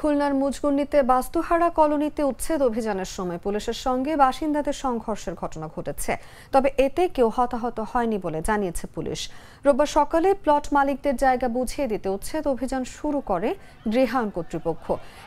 খুলনার মুজগুন্নিতে বাস্তুহারা কলোনিতে উচ্ছেদ অভিযানের সময় পুলিশের সঙ্গে বাসিন্দাদের সংঘর্ষের ঘটনা ঘটেছে। তবে এতে কেউ হতাহত হয়নি বলে জানিয়েছে পুলিশ। রোববার সকালে প্লট মালিকদের জায়গা বুঝিয়ে দিতে উচ্ছেদ অভিযান শুরু করে গৃহায়ণ কর্তৃপক্ষ।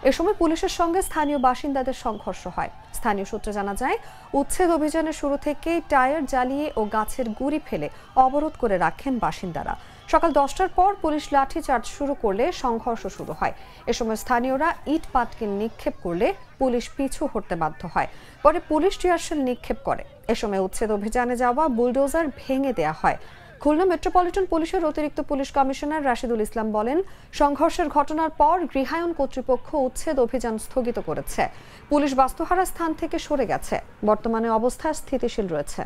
এ সময় পুলিশের সঙ্গে স্থানীয় বাসিন্দাদের সংঘর্ষ হয়। স্থানীয় সূত্রে জানা যায়, উচ্ছেদ অভিযানের শুরু থেকেই টায়ার জ্বালিয়ে ও গাছের গুঁড়ি ফেলে অবরোধ করে রাখেন বাসিন্দারা। সকাল 10টার পর পুলিশ লাঠিচার্জ শুরু করলে সংঘর্ষ শুরু হয়। এ সময় স্থানীয়রা ইট পাটকেল নিক্ষেপ করলে পুলিশ পিছু হটতে বাধ্য হয়। পরে পুলিশ টিয়ারশেল নিক্ষেপ করে। এ সময় উচ্ছেদ অভিযানে যাওয়া বুলডোজার ভেঙে দেয়া হয়। খুলনা মেট্রোপলিটন পুলিশের অতিরিক্ত পুলিশ কমিশনার রাশিদুল ইসলাম বলেন, সংঘর্ষের ঘটনার পর গৃহায়ণ কর্তৃপক্ষ উচ্ছেদ অভিযান স্থগিত করেছে। পুলিশ বাস্তুহারা স্থান থেকে সরে গেছে। বর্তমানে অবস্থা স্থিতিশীল রয়েছে।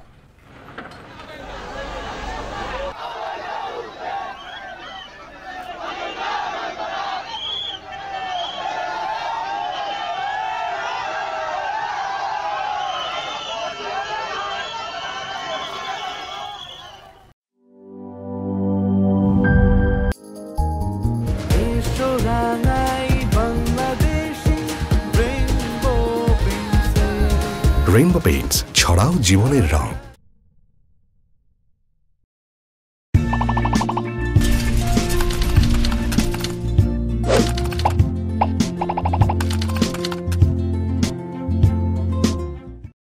রেইনবো পেইন্টস, ছড়াও জীবনের রং।